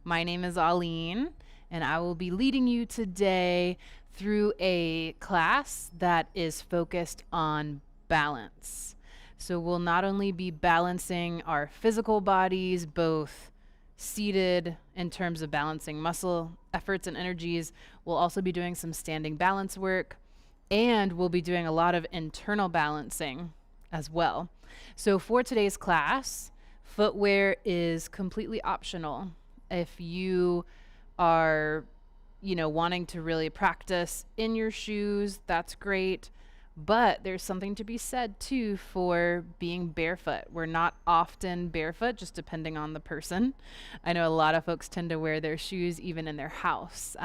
My name is Aline, and I will be leading you today through a class that is focused on balance. So we'll not only be balancing our physical bodies, both seated in terms of balancing muscle efforts and energies, we'll also be doing some standing balance work, and we'll be doing a lot of internal balancing as well. So for today's class, footwear is completely optional. If you are, wanting to really practice in your shoes, that's great. But there's something to be said too for being barefoot. We're not often barefoot, just depending on the person. I know a lot of folks tend to wear their shoes even in their house.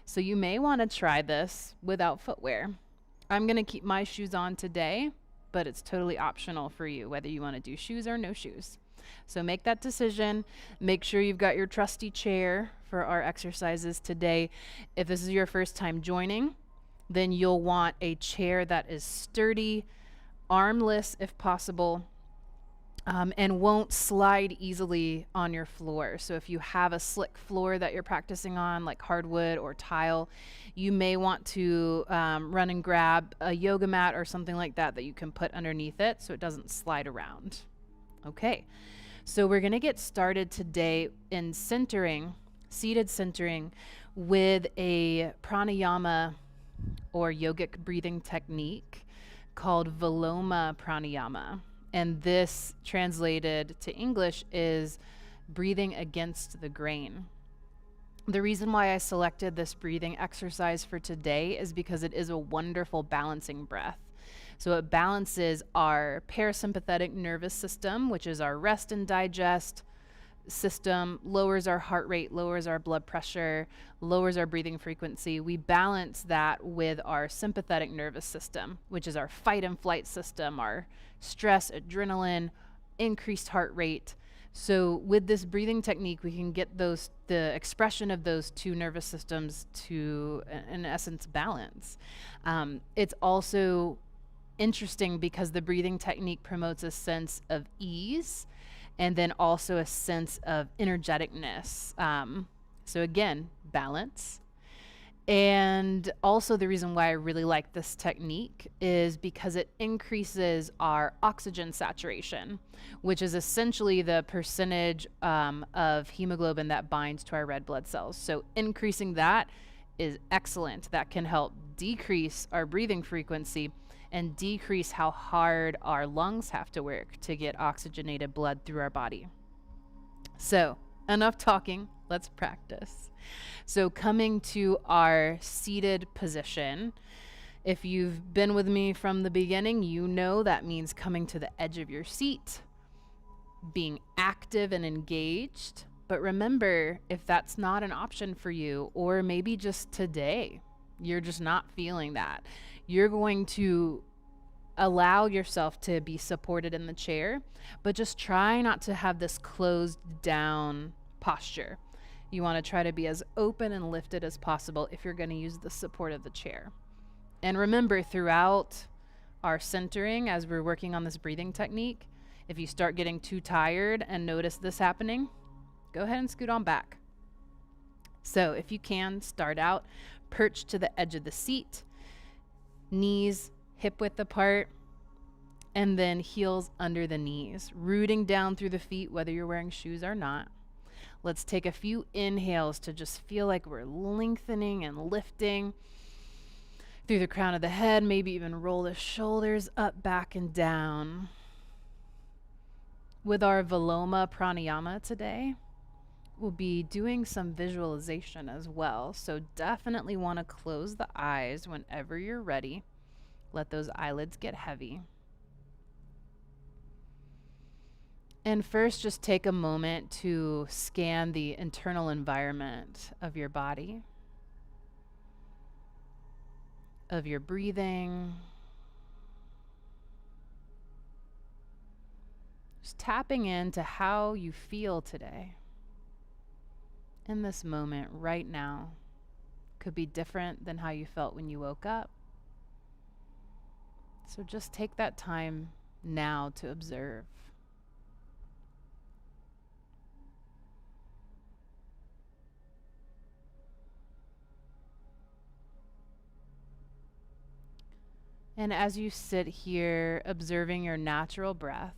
So you may want to try this without footwear. I'm going to keep my shoes on today, but it's totally optional for you whether you want to do shoes or no shoes. So make that decision. Make sure you've got your trusty chair for our exercises today. If this is your first time joining, then you'll want a chair that is sturdy, armless if possible, and won't slide easily on your floor. So if you have a slick floor that you're practicing on, like hardwood or tile, you may want to run and grab a yoga mat or something like that that you can put underneath it so it doesn't slide around. Okay, so we're going to get started today in centering, seated centering, with a pranayama or yogic breathing technique called Viloma Pranayama. And this, translated to English, is breathing against the grain. The reason why I selected this breathing exercise for today is because it is a wonderful balancing breath. So it balances our parasympathetic nervous system, which is our rest and digest system, lowers our heart rate, lowers our blood pressure, lowers our breathing frequency. We balance that with our sympathetic nervous system, which is our fight and flight system, our stress, adrenaline, increased heart rate. So with this breathing technique, we can get the expression of those two nervous systems to, in essence, balance. It's also interesting because the breathing technique promotes a sense of ease and then also a sense of energeticness. So again, balance. And also the reason why I really like this technique is because it increases our oxygen saturation, which is essentially the percentage of hemoglobin that binds to our red blood cells. So increasing that is excellent. That can help decrease our breathing frequency and decrease how hard our lungs have to work to get oxygenated blood through our body. So, enough talking, let's practice. So, coming to our seated position, if you've been with me from the beginning, you know that means coming to the edge of your seat, being active and engaged. But remember, if that's not an option for you, or maybe just today, you're just not feeling that, you're going to allow yourself to be supported in the chair, but just try not to have this closed down posture. You want to try to be as open and lifted as possible if you're going to use the support of the chair. And remember, throughout our centering, as we're working on this breathing technique, if you start getting too tired and notice this happening, go ahead and scoot on back. So if you can, start out perched to the edge of the seat, knees hip width apart, and then heels under the knees, rooting down through the feet, whether you're wearing shoes or not. Let's take a few inhales to just feel like we're lengthening and lifting through the crown of the head, maybe even roll the shoulders up, back, and down. With our Viloma Pranayama today, we'll be doing some visualization as well. So definitely want to close the eyes whenever you're ready. Let those eyelids get heavy. And first, just take a moment to scan the internal environment of your body, of your breathing. Just tapping into how you feel today. In this moment, right now, could be different than how you felt when you woke up. So just take that time now to observe. And as you sit here observing your natural breath,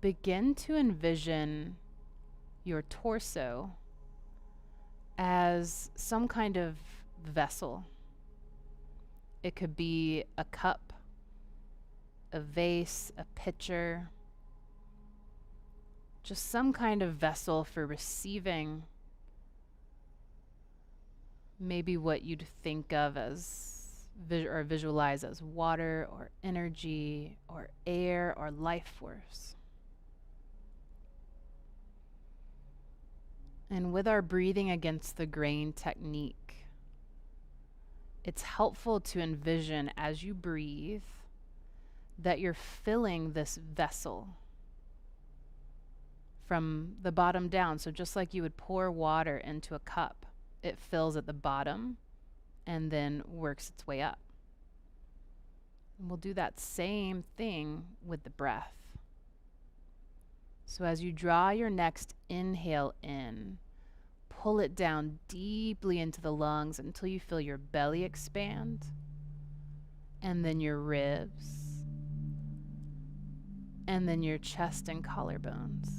begin to envision your torso as some kind of vessel. It could be a cup, a vase, a pitcher, just some kind of vessel for receiving maybe what you'd think of as or visualize as water or energy or air or life force. And with our breathing against the grain technique, it's helpful to envision as you breathe that you're filling this vessel from the bottom down. So just like you would pour water into a cup, it fills at the bottom and then works its way up. And we'll do that same thing with the breath. So as you draw your next inhale in, pull it down deeply into the lungs until you feel your belly expand, and then your ribs, and then your chest and collarbones.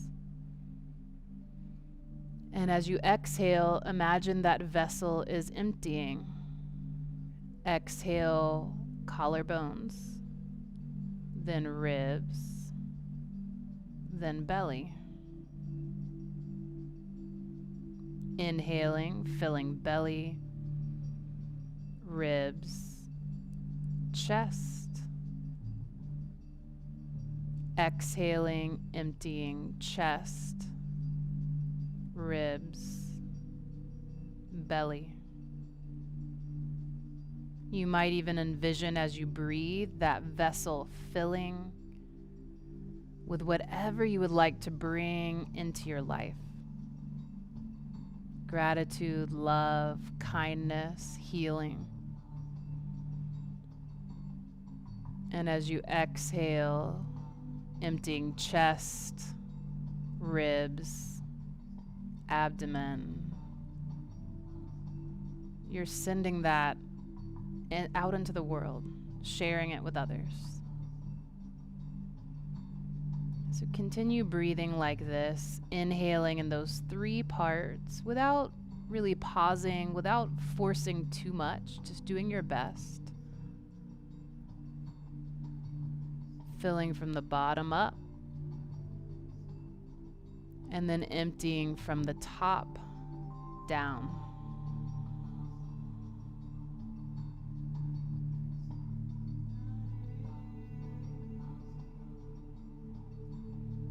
And as you exhale, imagine that vessel is emptying. Exhale, collarbones, then ribs, then belly. Inhaling, filling belly, ribs, chest. Exhaling, emptying chest, ribs, belly. You might even envision as you breathe that vessel filling with whatever you would like to bring into your life. Gratitude, love, kindness, healing. And as you exhale, emptying chest, ribs, abdomen, you're sending that out into the world, sharing it with others. So continue breathing like this, inhaling in those 3 parts without really pausing, without forcing too much, just doing your best. Filling from the bottom up, and then emptying from the top down.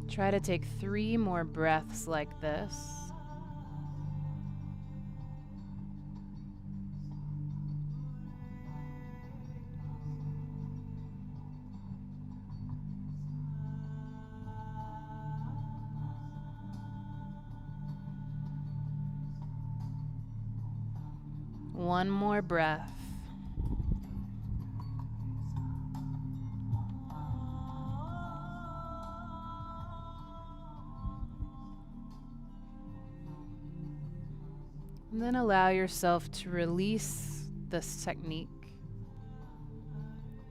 Try to take 3 more breaths like this. One more breath. And then allow yourself to release this technique.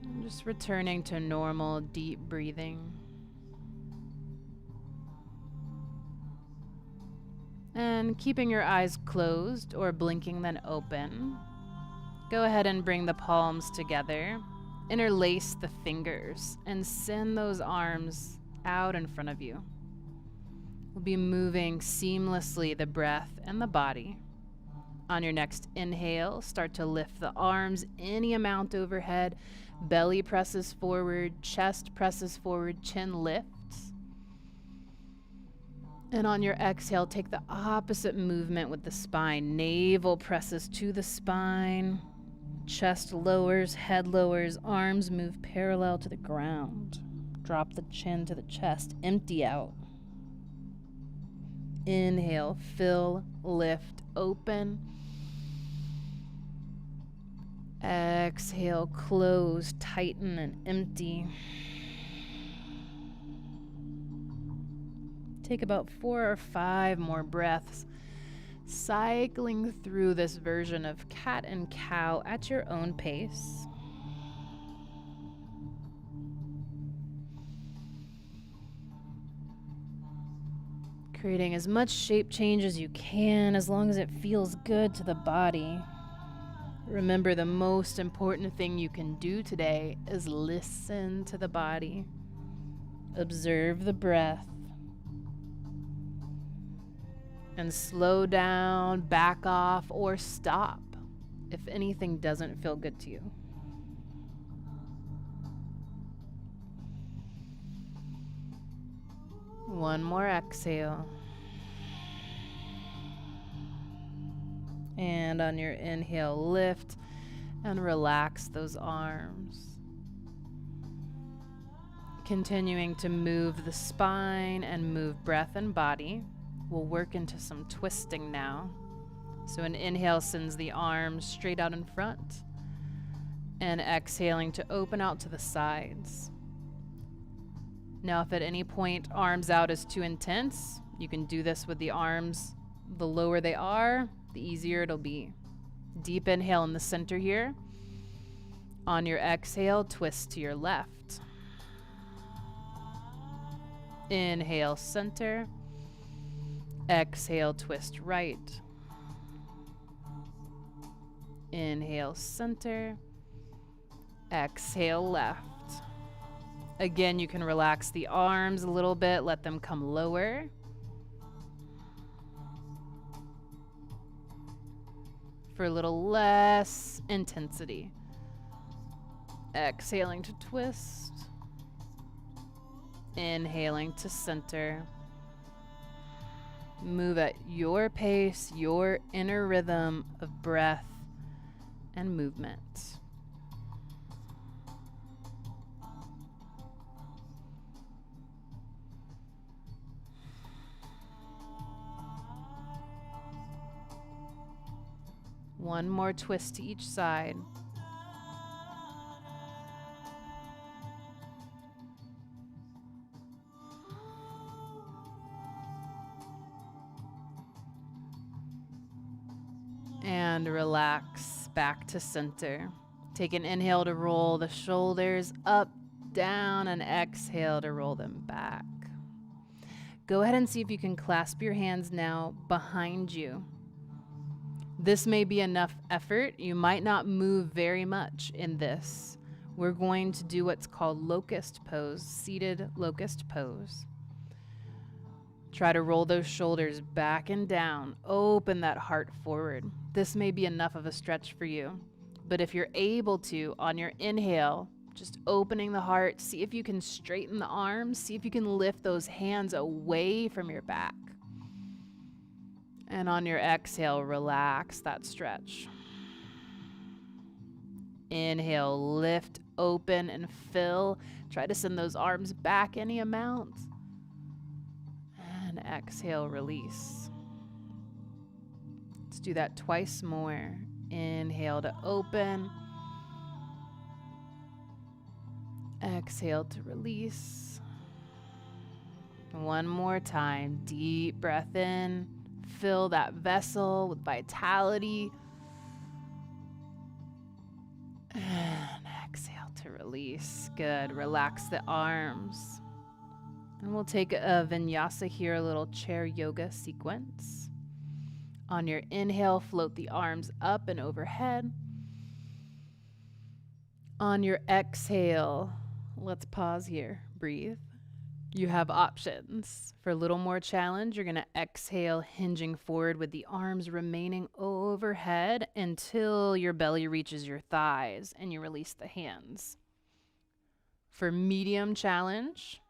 And just returning to normal deep breathing. And keeping your eyes closed or blinking then open, go ahead and bring the palms together, interlace the fingers, and send those arms out in front of you. We'll be moving seamlessly the breath and the body. On your next inhale, start to lift the arms any amount overhead. Belly presses forward, chest presses forward, chin lifts. And on your exhale, take the opposite movement with the spine. Navel presses to the spine, chest lowers, head lowers, arms move parallel to the ground. Drop the chin to the chest, empty out. Inhale, fill, lift, open. Exhale, close, tighten, and empty. Take about 4 or 5 more breaths, cycling through this version of cat and cow at your own pace. Creating as much shape change as you can, as long as it feels good to the body. Remember, the most important thing you can do today is listen to the body. Observe the breath. And slow down, back off, or stop if anything doesn't feel good to you. One more exhale. And on your inhale, lift and relax those arms. Continuing to move the spine and move breath and body. We'll work into some twisting now. So an inhale sends the arms straight out in front. And exhaling to open out to the sides. Now, if at any point arms out is too intense, you can do this with the arms. The lower they are, the easier it'll be. Deep inhale in the center here. On your exhale, twist to your left. Inhale, center. Exhale, twist right. Inhale, center. Exhale, left. Again, you can relax the arms a little bit, let them come lower. For a little less intensity. Exhaling to twist. Inhaling to center. Move at your pace, your inner rhythm of breath and movement. One more twist to each side. And relax back to center. Take an inhale to roll the shoulders up, down, and exhale to roll them back. Go ahead and see if you can clasp your hands now behind you. This may be enough effort. You might not move very much in this. We're going to do what's called locust pose, seated locust pose. Try to roll those shoulders back and down. Open that heart forward. This may be enough of a stretch for you. But if you're able to, on your inhale, just opening the heart, see if you can straighten the arms. See if you can lift those hands away from your back. And on your exhale, relax that stretch. Inhale, lift, open, and fill. Try to send those arms back any amount. And exhale, release. Let's do that twice more. Inhale to open. Exhale to release. One more time. Deep breath in. Fill that vessel with vitality. And exhale to release. Good. Relax the arms. And we'll take a vinyasa here, a little chair yoga sequence. On your inhale, float the arms up and overhead. On your exhale, let's pause here. Breathe. You have options. For a little more challenge, you're going to exhale, hinging forward with the arms remaining overhead until your belly reaches your thighs and you release the hands. For medium challenge,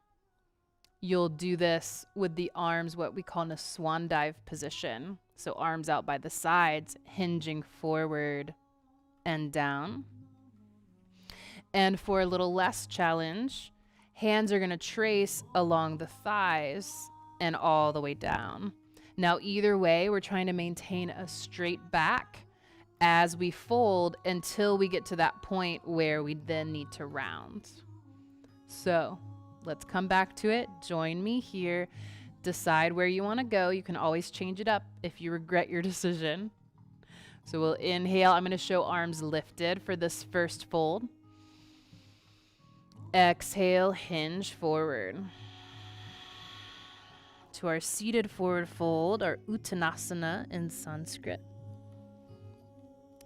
you'll do this with the arms, what we call in a swan dive position. So arms out by the sides, hinging forward and down. And for a little less challenge, hands are going to trace along the thighs and all the way down. Now, either way, we're trying to maintain a straight back as we fold until we get to that point where we then need to round. So let's come back to it. Join me here. Decide where you want to go. You can always change it up if you regret your decision. So we'll inhale. I'm going to show arms lifted for this first fold. Exhale, hinge forward. to our seated forward fold, our Uttanasana in Sanskrit.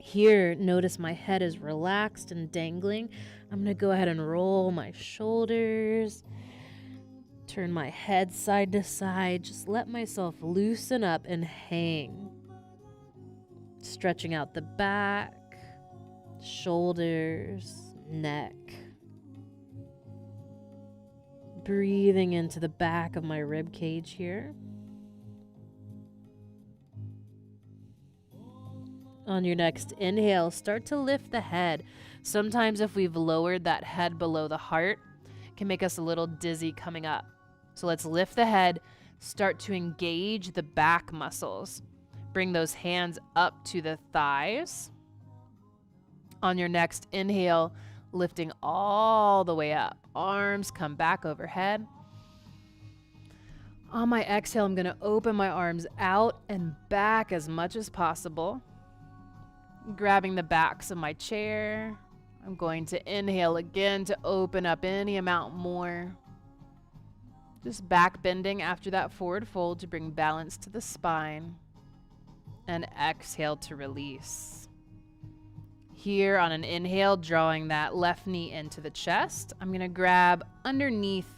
Here, notice my head is relaxed and dangling. I'm going to go ahead and roll my shoulders, turn my head side to side, just let myself loosen up and hang. Stretching out the back, shoulders, neck. Breathing into the back of my rib cage here. On your next inhale, start to lift the head. Sometimes if we've lowered that head below the heart, it can make us a little dizzy coming up. So let's lift the head, start to engage the back muscles. Bring those hands up to the thighs. On your next inhale, lifting all the way up. Arms come back overhead. On my exhale, I'm going to open my arms out and back as much as possible. Grabbing the backs of my chair. I'm going to inhale again to open up any amount more. Just back bending after that forward fold to bring balance to the spine. And exhale to release. Here on an inhale, drawing that left knee into the chest. I'm going to grab underneath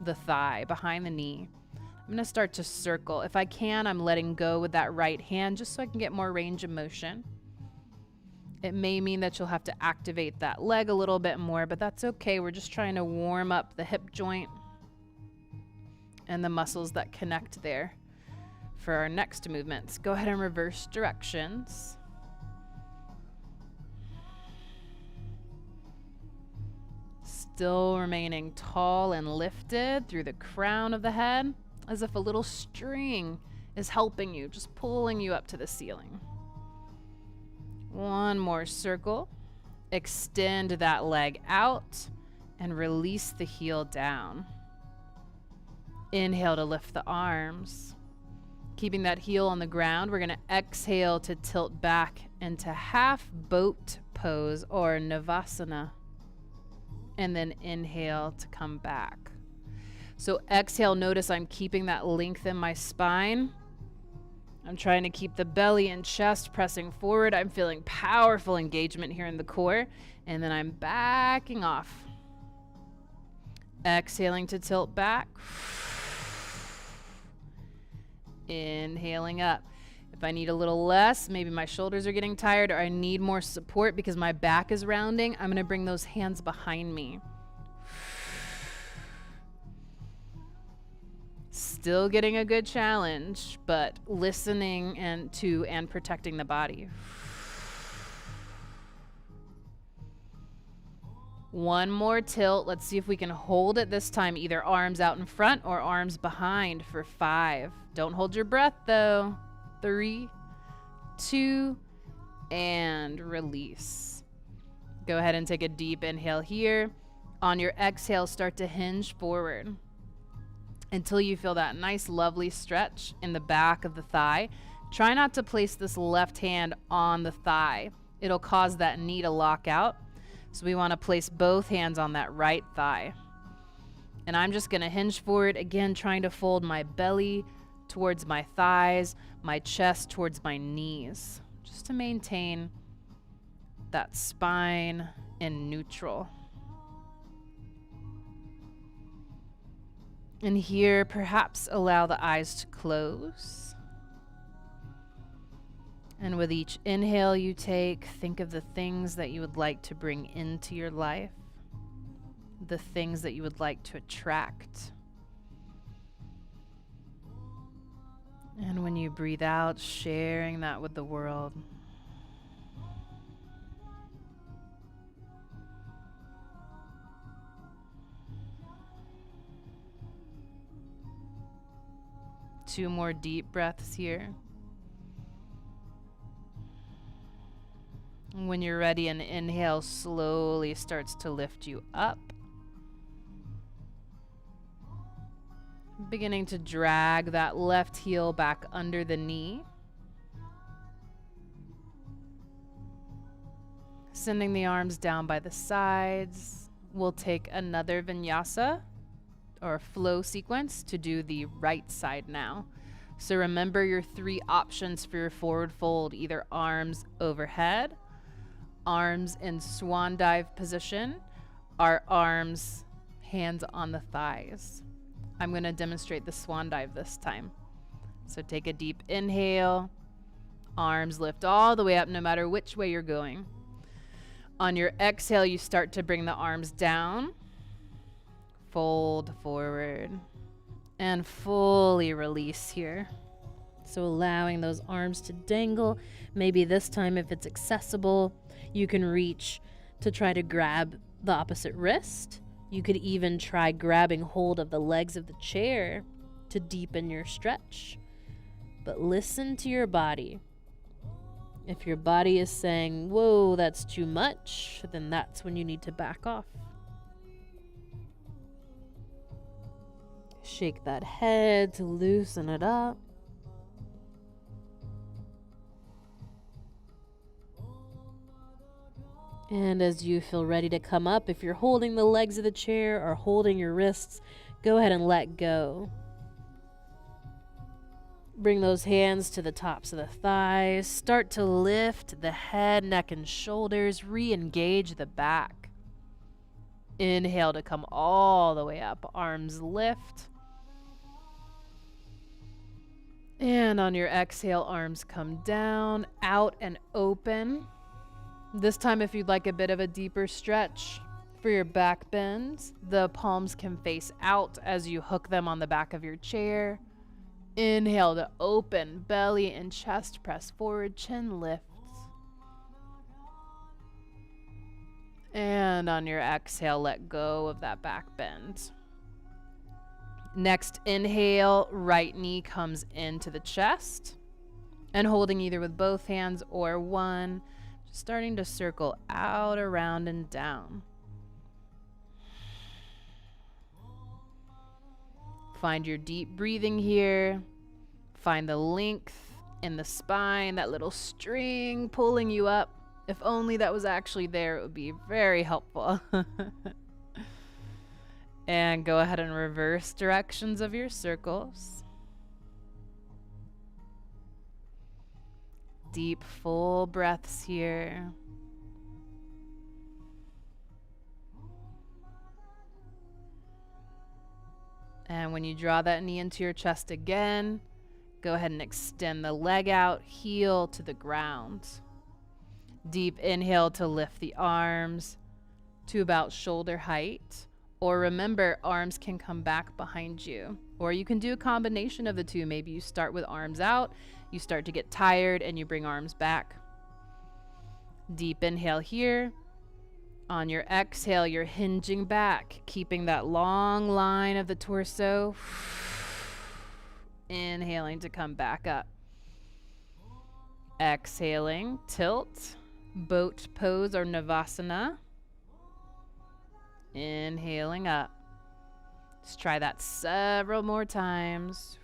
the thigh, behind the knee. I'm going to start to circle. If I can, I'm letting go with that right hand just so I can get more range of motion. It may mean that you'll have to activate that leg a little bit more, but that's okay. We're just trying to warm up the hip joint and the muscles that connect there for our next movements. Go ahead and reverse directions. Still remaining tall and lifted through the crown of the head, as if a little string is helping you, just pulling you up to the ceiling. One more circle. Extend that leg out and release the heel down. Inhale to lift the arms. Keeping that heel on the ground, we're going to exhale to tilt back into half boat pose or Navasana. And then inhale to come back. So exhale, notice I'm keeping that length in my spine. I'm trying to keep the belly and chest pressing forward. I'm feeling powerful engagement here in the core. And then I'm backing off. Exhaling to tilt back. Inhaling up. If I need a little less, maybe my shoulders are getting tired or I need more support because my back is rounding, I'm going to bring those hands behind me. Still getting a good challenge, but listening and protecting the body. One more tilt. Let's see if we can hold it this time, either arms out in front or arms behind for 5. Don't hold your breath though. 3, 2, and release. Go ahead and take a deep inhale here. On your exhale, start to hinge forward until you feel that nice, lovely stretch in the back of the thigh. Try not to place this left hand on the thigh. It'll cause that knee to lock out. So we want to place both hands on that right thigh. And I'm just going to hinge forward, again, trying to fold my belly towards my thighs, my chest towards my knees, just to maintain that spine in neutral. And here, perhaps allow the eyes to close. And with each inhale you take, think of the things that you would like to bring into your life, the things that you would like to attract. And when you breathe out, sharing that with the world. Two more deep breaths here. And when you're ready, an inhale slowly starts to lift you up. Beginning to drag that left heel back under the knee. Sending the arms down by the sides. We'll take another vinyasa, or flow sequence to do the right side now. So remember your 3 options for your forward fold, either arms overhead, arms in swan dive position, or arms hands on the thighs. I'm going to demonstrate the swan dive this time. So take a deep inhale, arms lift all the way up no matter which way you're going. On your exhale, you start to bring the arms down, fold forward, and fully release here. So allowing those arms to dangle. Maybe this time, if it's accessible, you can reach to try to grab the opposite wrist. You could even try grabbing hold of the legs of the chair to deepen your stretch. But listen to your body. If your body is saying, whoa, that's too much, then that's when you need to back off. Shake that head to loosen it up. And as you feel ready to come up, if you're holding the legs of the chair or holding your wrists, go ahead and let go. Bring those hands to the tops of the thighs. Start to lift the head, neck, and shoulders. Re-engage the back. Inhale to come all the way up. Arms lift. And on your exhale, arms come down, out and open. This time, if you'd like a bit of a deeper stretch for your back bends, the palms can face out as you hook them on the back of your chair. Inhale to open, belly and chest press forward, chin lifts. And on your exhale, let go of that back bend. Next inhale, right knee comes into the chest, and holding either with both hands or one, just starting to circle out, around, and down. Find your deep breathing here. Find the length in the spine, that little string pulling you up. If only that was actually there, it would be very helpful. And go ahead and reverse directions of your circles. Deep, full breaths here. And when you draw that knee into your chest again, go ahead and extend the leg out, heel to the ground. Deep inhale to lift the arms to about shoulder height. Or remember, arms can come back behind you. Or you can do a combination of the two. Maybe you start with arms out, you start to get tired, and you bring arms back. Deep inhale here. On your exhale, you're hinging back, keeping that long line of the torso. Inhaling to come back up. Exhaling, tilt, boat pose or Navasana. Inhaling up. Let's try that several more times.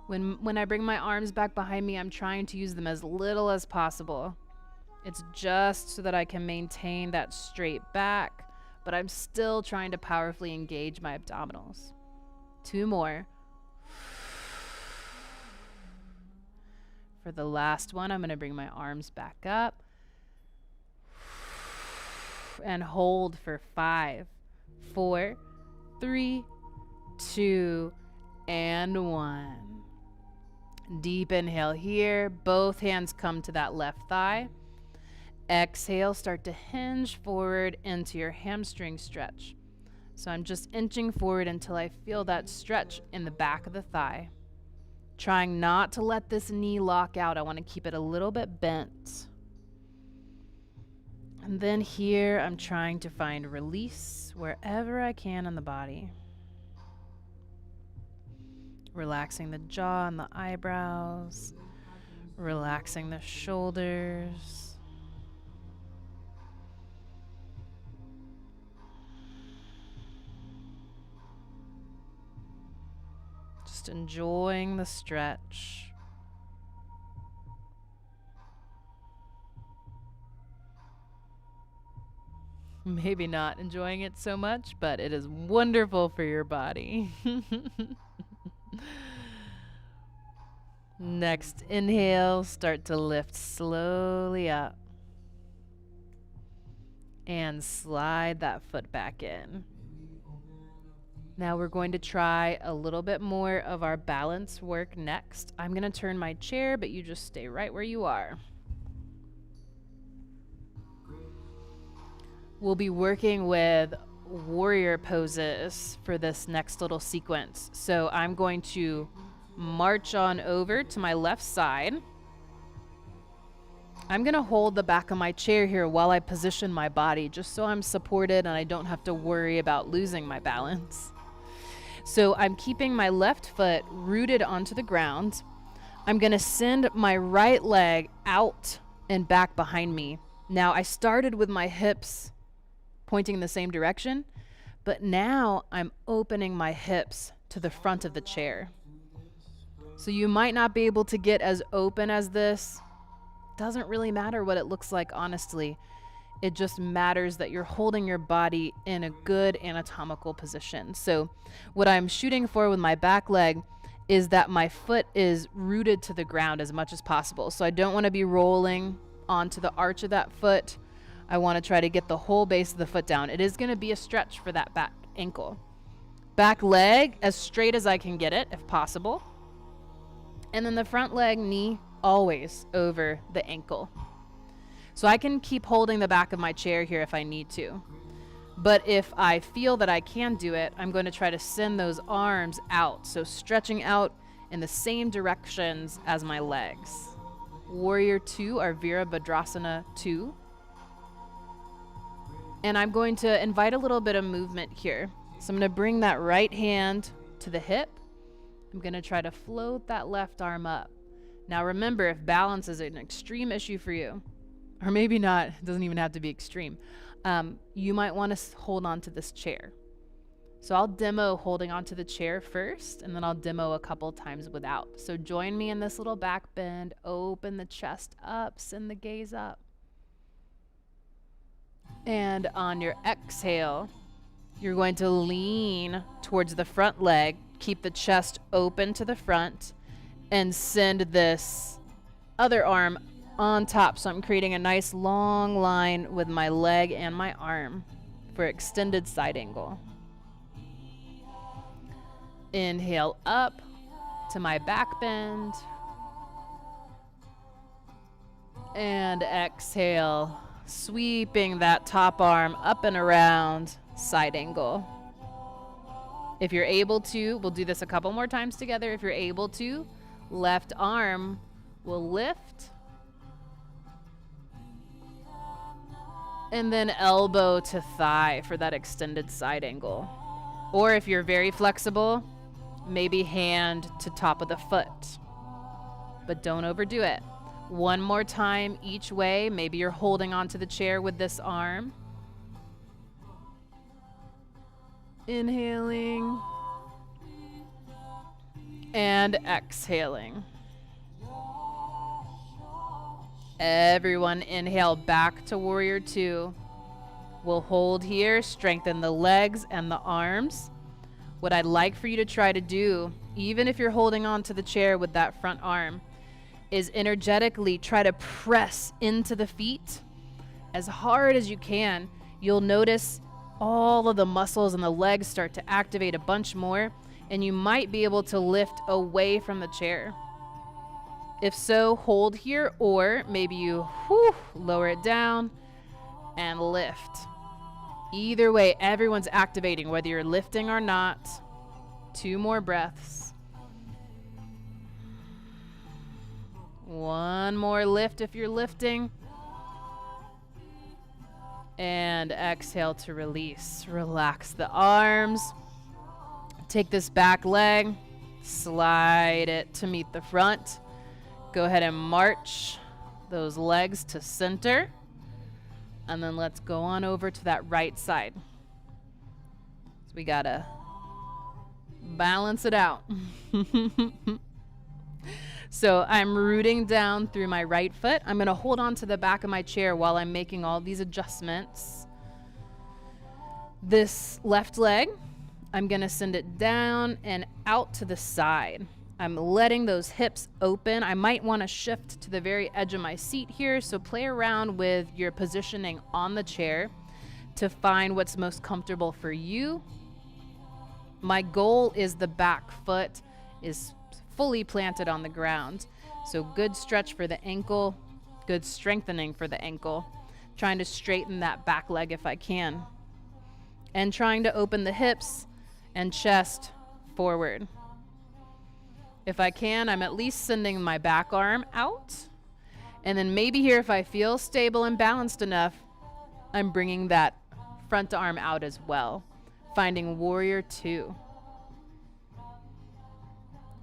When I bring my arms back behind me, I'm trying to use them as little as possible. It's just so that I can maintain that straight back, but I'm still trying to powerfully engage my abdominals. 2 more. For the last one, I'm going to bring my arms back up and hold for 5, 4, 3, 2, and 1. Deep inhale here. Both hands come to that left thigh. Exhale, start to hinge forward into your hamstring stretch. So I'm just inching forward until I feel that stretch in the back of the thigh. Trying not to let this knee lock out. I want to keep it a little bit bent. And then here, I'm trying to find release wherever I can on the body. Relaxing the jaw and the eyebrows. Relaxing the shoulders. just enjoying the stretch. Maybe not enjoying it so much, but it is wonderful for your body. Next inhale, start to lift slowly up. And slide that foot back in. Now we're going to try a little bit more of our balance work next. I'm going to turn my chair, but you just stay right where you are. We'll be working with warrior poses for this next little sequence. So I'm going to march on over to my left side. I'm going to hold the back of my chair here while I position my body, just so I'm supported and I don't have to worry about losing my balance. So I'm keeping my left foot rooted onto the ground. I'm going to send my right leg out and back behind me. Now I started with my hips pointing in the same direction, but now I'm opening my hips to the front of the chair. So you might not be able to get as open as this. Doesn't really matter what it looks like, honestly. It just matters that you're holding your body in a good anatomical position. So what I'm shooting for with my back leg is that my foot is rooted to the ground as much as possible. So I don't want to be rolling onto the arch of that foot. I want to try to get the whole base of the foot down. It is going to be a stretch for that back ankle. Back leg as straight as I can get it, if possible. And then the front leg, knee, always over the ankle. So I can keep holding the back of my chair here if I need to. But if I feel that I can do it, I'm going to try to send those arms out. So stretching out in the same directions as my legs. Warrior 2 or Virabhadrasana 2. And I'm going to invite a little bit of movement here. So I'm going to bring that right hand to the hip. I'm going to try to float that left arm up. Now remember, if balance is an extreme issue for you, or maybe not, it doesn't even have to be extreme, you might want to hold on to this chair. So I'll demo holding onto the chair first, and then I'll demo a couple times without. So join me in this little back bend, open the chest up, send the gaze up. And on your exhale, you're going to lean towards the front leg, keep the chest open to the front, and send this other arm on top. So I'm creating a nice long line with my leg and my arm for extended side angle. Inhale up to my back bend. And exhale, sweeping that top arm up and around, side angle. If you're able to, we'll do this a couple more times together. If you're able to, left arm will lift. And then elbow to thigh for that extended side angle. Or if you're very flexible, maybe hand to top of the foot. But don't overdo it. One more time each way. Maybe you're holding onto the chair with this arm. Inhaling. And exhaling. Everyone inhale back to Warrior 2. We'll hold here, strengthen the legs and the arms. What I'd like for you to try to do, even if you're holding on to the chair with that front arm, is energetically try to press into the feet as hard as you can. You'll notice all of the muscles in the legs start to activate a bunch more, and you might be able to lift away from the chair. If so, hold here, or maybe you lower it down and lift. Either way, everyone's activating, whether you're lifting or not. 2 more breaths. 1 more lift if you're lifting. And exhale to release. Relax the arms. Take this back leg, slide it to meet the front. Go ahead and march those legs to center. And then let's go on over to that right side. So we got a Balance it out. So I'm rooting down through my right foot. I'm going to hold on to the back of my chair while I'm making all these adjustments. This left leg, I'm going to send it down and out to the side. I'm letting those hips open. I might want to shift to the very edge of my seat here, so play around with your positioning on the chair to find what's most comfortable for you. My goal is the back foot is fully planted on the ground. So good stretch for the ankle, good strengthening for the ankle. Trying to straighten that back leg if I can. And trying to open the hips and chest forward. If I can, I'm at least sending my back arm out. And then maybe here, if I feel stable and balanced enough, I'm bringing that front arm out as well. Finding warrior two.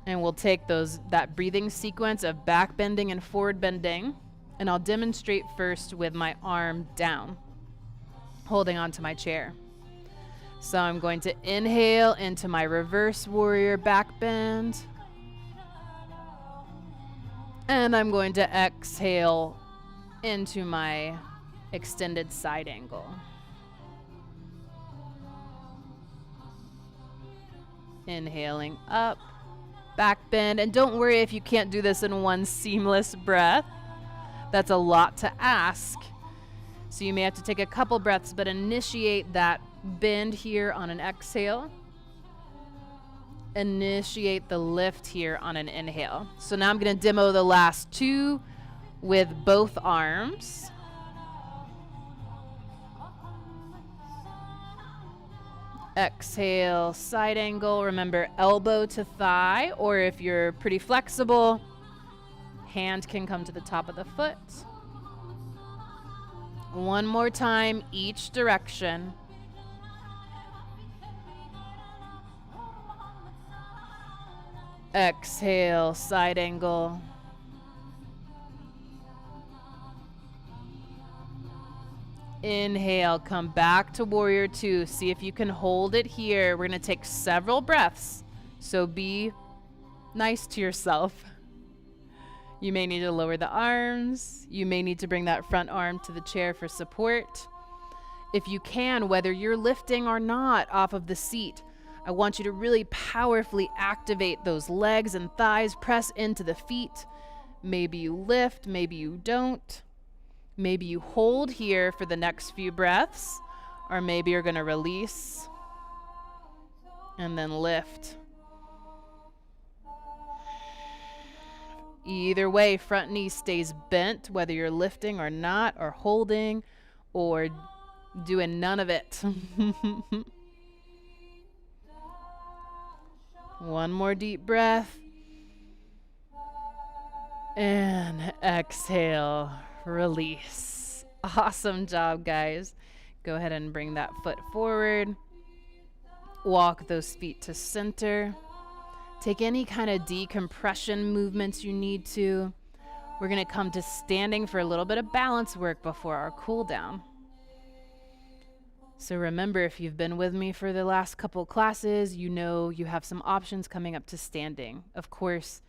And we'll take that breathing sequence of back bending and forward bending. And I'll demonstrate first with my arm down, holding onto my chair. So I'm going to inhale into my reverse warrior back bend. And I'm going to exhale into my extended side angle. Inhaling up. Back bend, and don't worry if you can't do this in one seamless breath. That's a lot to ask. So you may have to take a couple breaths, but initiate that bend here on an exhale. Initiate the lift here on an inhale. So now I'm going to demo the last two with both arms. Exhale, side angle. Remember, elbow to thigh, or if you're pretty flexible, hand can come to the top of the foot. One more time, each direction. Exhale, side angle. Inhale, come back to warrior two. See if you can hold it here. We're going to take several breaths, so be nice to yourself. You may need to lower the arms. You may need to bring that front arm to the chair for support. If you can, whether you're lifting or not off of the seat, I want you to really powerfully activate those legs and thighs. Press into the feet. Maybe you lift, maybe you don't. Maybe you hold here for the next few breaths, or maybe you're going to release and then lift. Either way, front knee stays bent, whether you're lifting or not, or holding, or doing none of it. One more deep breath. And exhale. Release. Awesome job, guys. Go ahead and bring that foot forward. Walk those feet to center. Take any kind of decompression movements you need to. We're going to come to standing for a little bit of balance work before our cool down. So remember, if you've been with me for the last couple classes, you know you have some options coming up to standing. Of course,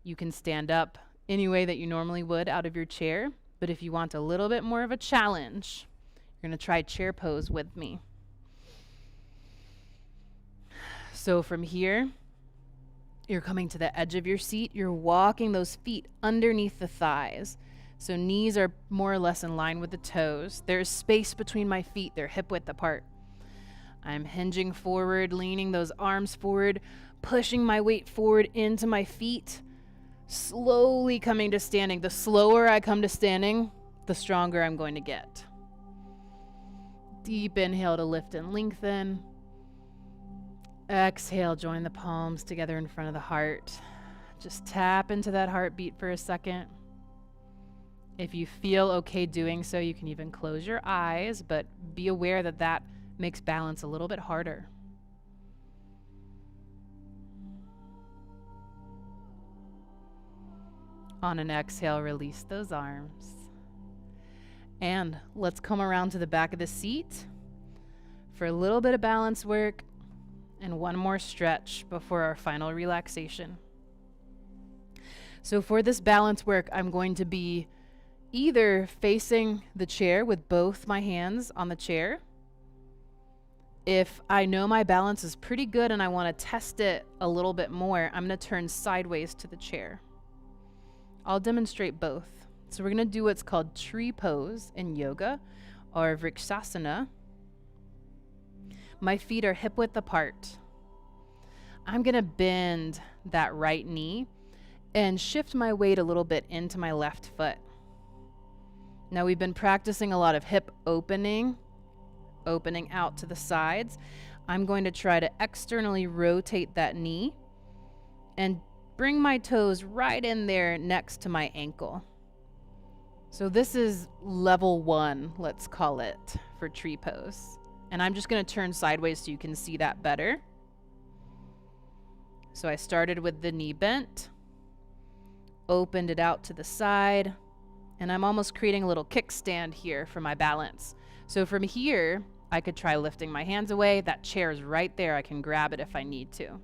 you can stand up any way that you normally would out of your chair. But if you want a little bit more of a challenge, you're going to try chair pose with me. So from here, you're coming to the edge of your seat. You're walking those feet underneath the thighs. So knees are more or less in line with the toes. There's space between my feet. They're hip width apart. I'm hinging forward, leaning those arms forward, pushing my weight forward into my feet. Slowly coming to standing. The slower I come to standing, the stronger I'm going to get. Deep inhale to lift and lengthen. Exhale, join the palms together in front of the heart. Just tap into that heartbeat for a second. If you feel okay doing so, you can even close your eyes, but be aware that that makes balance a little bit harder. On an exhale, release those arms. And let's come around to the back of the seat for a little bit of balance work. And one more stretch before our final relaxation. So for this balance work, I'm going to be either facing the chair with both my hands on the chair. If I know my balance is pretty good and I want to test it a little bit more, I'm going to turn sideways to the chair. I'll demonstrate both. So we're going to do what's called tree pose in yoga, or Vrikshasana. My feet are hip width apart. I'm going to bend that right knee and shift my weight a little bit into my left foot. Now we've been practicing a lot of hip opening out to the sides. I'm going to try to externally rotate that knee and bring my toes right in there next to my ankle. So this is level 1, let's call it, for tree pose. And I'm just going to turn sideways so you can see that better. So I started with the knee bent, opened it out to the side, and I'm almost creating a little kickstand here for my balance. So from here, I could try lifting my hands away. That chair is right there. I can grab it if I need to.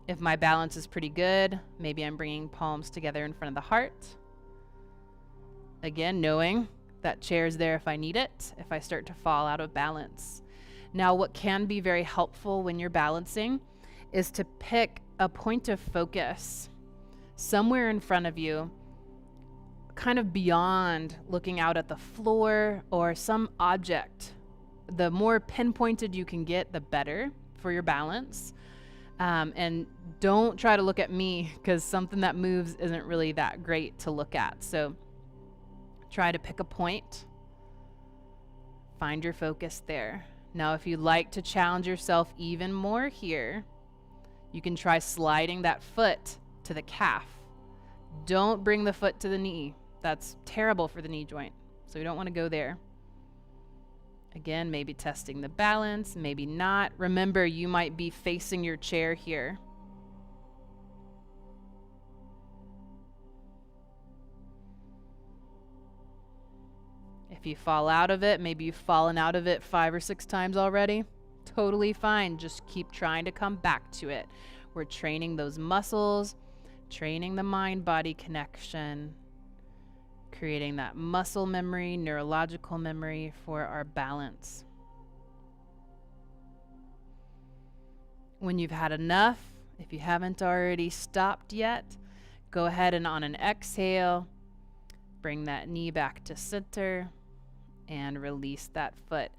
If my balance is pretty good, maybe I'm bringing palms together in front of the heart. Again, knowing that chair is there if I need it, if I start to fall out of balance. Now, what can be very helpful when you're balancing is to pick a point of focus somewhere in front of you, kind of beyond looking out at the floor or some object. The more pinpointed you can get, the better for your balance. And don't try to look at me, because something that moves isn't really that great to look at. So try to pick a point, find your focus there. Now, if you'd like to challenge yourself even more here, you can try sliding that foot to the calf. Don't bring the foot to the knee. That's terrible for the knee joint. So you don't want to go there. Again, maybe testing the balance, maybe not. Remember, you might be facing your chair here. If you fall out of it, maybe you've fallen out of it 5 or 6 times already. Totally fine. Just keep trying to come back to it. We're training those muscles, training the mind-body connection, creating that muscle memory, neurological memory for our balance. When you've had enough, if you haven't already stopped yet, go ahead and on an exhale, bring that knee back to center and release that foot.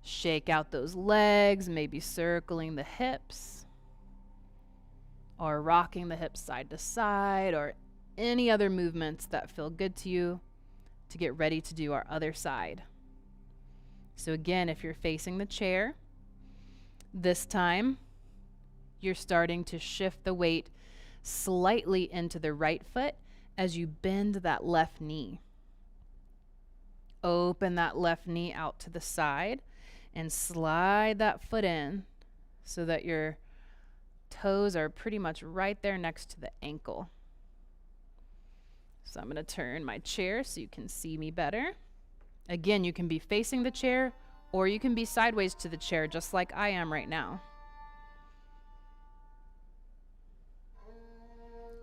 Shake out those legs, maybe circling the hips or rocking the hips side to side, or any other movements that feel good to you to get ready to do our other side. So again, if you're facing the chair, this time you're starting to shift the weight slightly into the right foot as you bend that left knee. Open that left knee out to the side and slide that foot in so that your toes are pretty much right there next to the ankle. So I'm going to turn my chair so you can see me better. Again, you can be facing the chair or you can be sideways to the chair just like I am right now.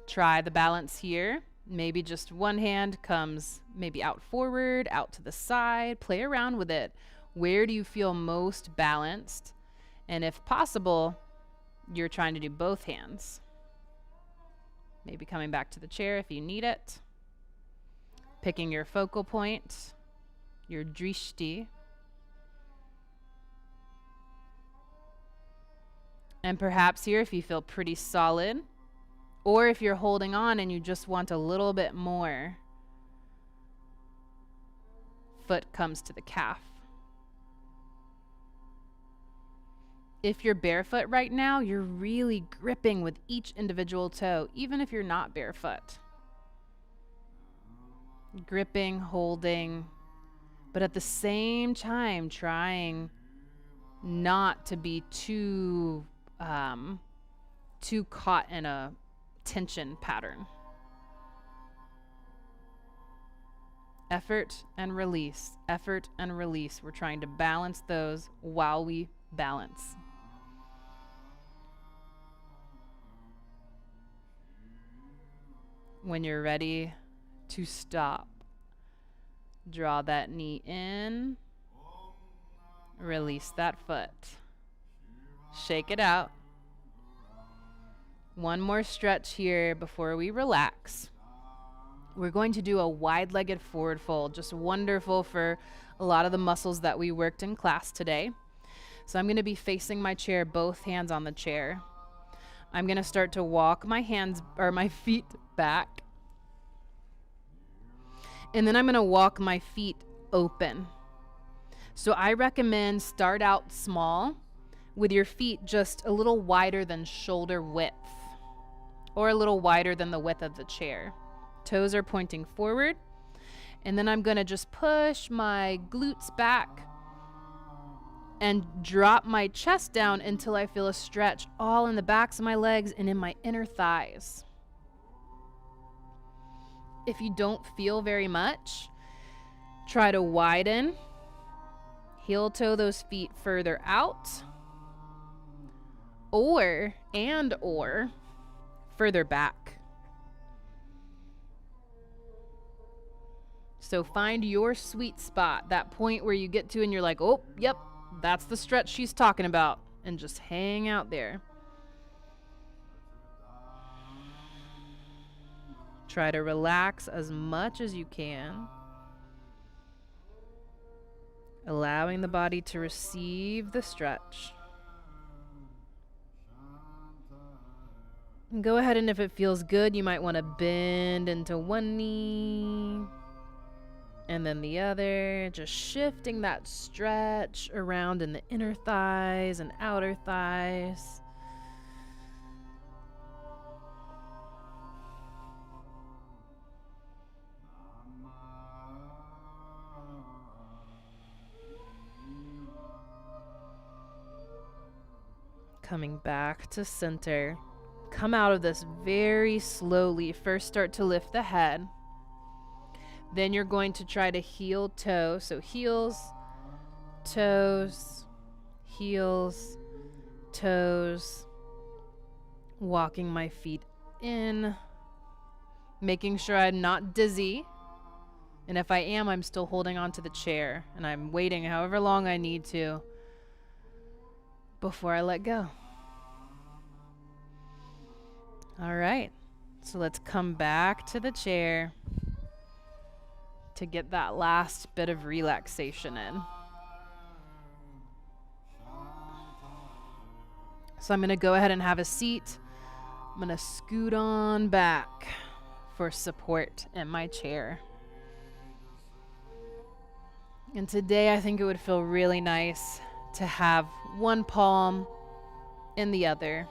Try the balance here. Maybe just one hand comes maybe out forward, out to the side. Play around with it. Where do you feel most balanced? And if possible, you're trying to do both hands. Maybe coming back to the chair if you need it. Picking your focal point, your drishti. And perhaps here, if you feel pretty solid, or if you're holding on and you just want a little bit more, foot comes to the calf. If you're barefoot right now, you're really gripping with each individual toe, even if you're not barefoot. Gripping, holding, but at the same time trying not to be too caught in a tension pattern. Effort and release, effort and release. We're trying to balance those while we balance. When you're ready to stop, draw that knee in, release that foot, shake it out. One more stretch here before we relax. We're going to do a wide-legged forward fold, just wonderful for a lot of the muscles that we worked in class today. So I'm going to be facing my chair, both hands on the chair. I'm going to start to walk my feet back. And then I'm going to walk my feet open. So I recommend start out small with your feet just a little wider than shoulder width or a little wider than the width of the chair. Toes are pointing forward. And then I'm going to just push my glutes back and drop my chest down until I feel a stretch all in the backs of my legs and in my inner thighs. If you don't feel very much, try to widen. Heel toe those feet further out. Or further back. So find your sweet spot, that point where you get to and you're like, oh, yep, that's the stretch she's talking about. And just hang out there. Try to relax as much as you can. Allowing the body to receive the stretch. And go ahead, and if it feels good, you might want to bend into one knee and then the other, just shifting that stretch around in the inner thighs and outer thighs. Coming back to center. Come out of this very slowly. First, start to lift the head. Then you're going to try to heel toe. So heels, toes, heels, toes. Walking my feet in. Making sure I'm not dizzy. And if I am, I'm still holding onto the chair. And I'm waiting however long I need to before I let go. All right, so let's come back to the chair to get that last bit of relaxation in. So I'm going to go ahead and have a seat. I'm going to scoot on back for support in my chair. And today I think it would feel really nice to have one palm in the other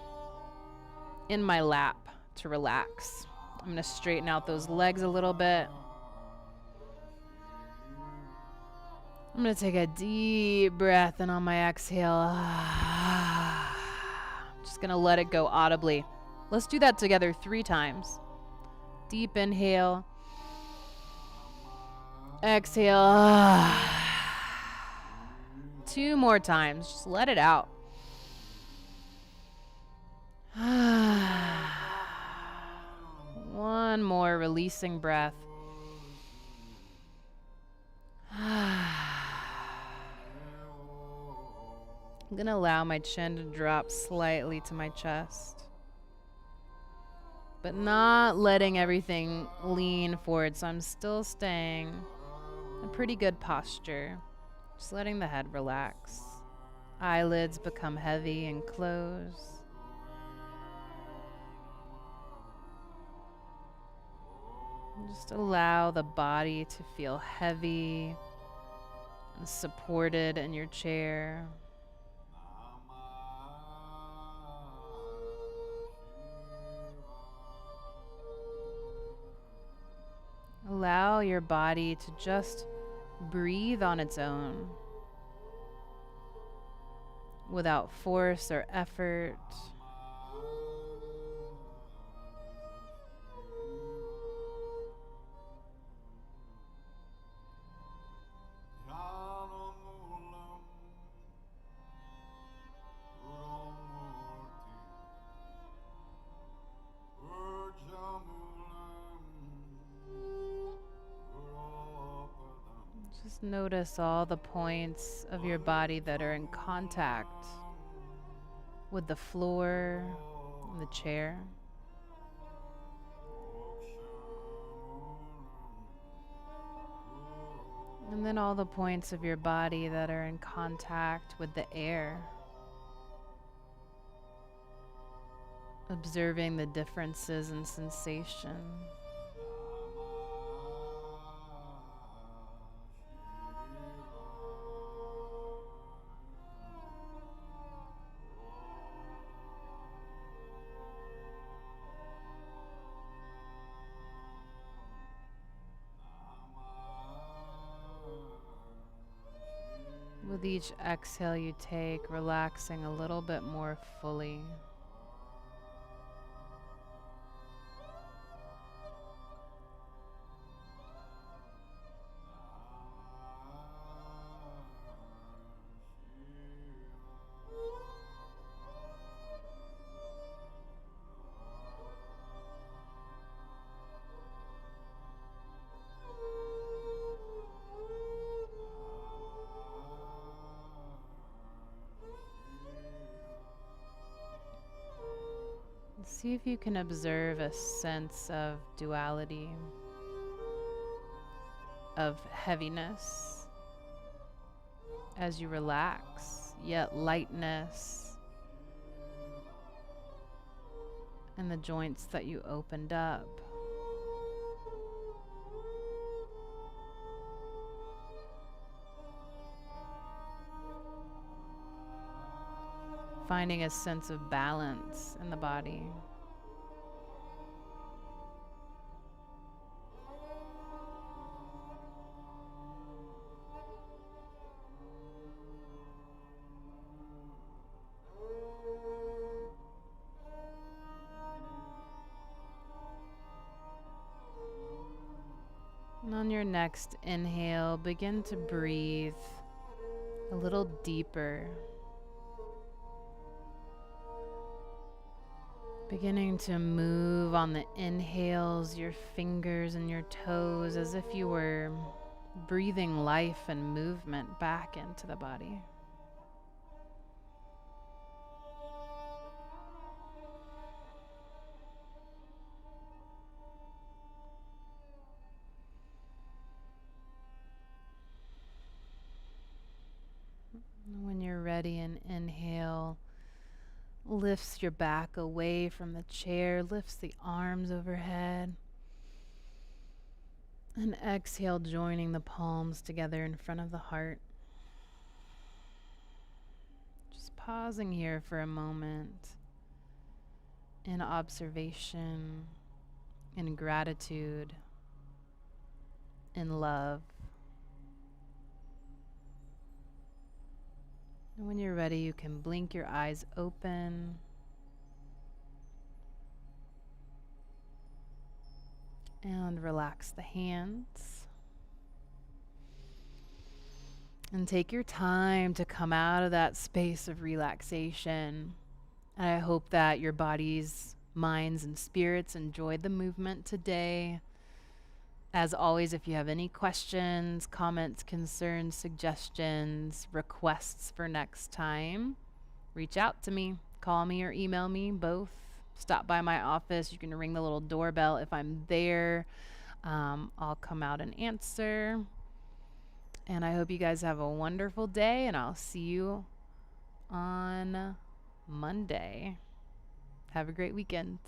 in my lap to relax. I'm going to straighten out those legs a little bit. I'm going to take a deep breath, and on my exhale, I'm just going to let it go audibly. Let's do that together 3 times. Deep inhale. Exhale. 2 more times. Just let it out. One more releasing breath. I'm going to allow my chin to drop slightly to my chest, but not letting everything lean forward, so I'm still staying in a pretty good posture. Just letting the head relax. Eyelids become heavy and close. Just allow the body to feel heavy and supported in your chair. Allow your body to just breathe on its own without force or effort. Just notice all the points of your body that are in contact with the floor and the chair. And then all the points of your body that are in contact with the air. Observing the differences in sensation. With each exhale you take, relaxing a little bit more fully. See if you can observe a sense of duality, of heaviness as you relax, yet lightness in the joints that you opened up. Finding a sense of balance in the body. And on your next inhale, begin to breathe a little deeper. Beginning to move on the inhales, your fingers and your toes as if you were breathing life and movement back into the body. When you're ready, and inhale lifts your back away from the chair, lifts the arms overhead. And exhale, joining the palms together in front of the heart. Just pausing here for a moment in observation, in gratitude, in love. And when you're ready, you can blink your eyes open. And relax the hands. And take your time to come out of that space of relaxation. And I hope that your bodies, minds, and spirits enjoyed the movement today. As always, if you have any questions, comments, concerns, suggestions, requests for next time, reach out to me. Call me or email me, both. Stop by my office. You can ring the little doorbell. If I'm there, I'll come out and answer. And I hope you guys have a wonderful day, and I'll see you on Monday. Have a great weekend.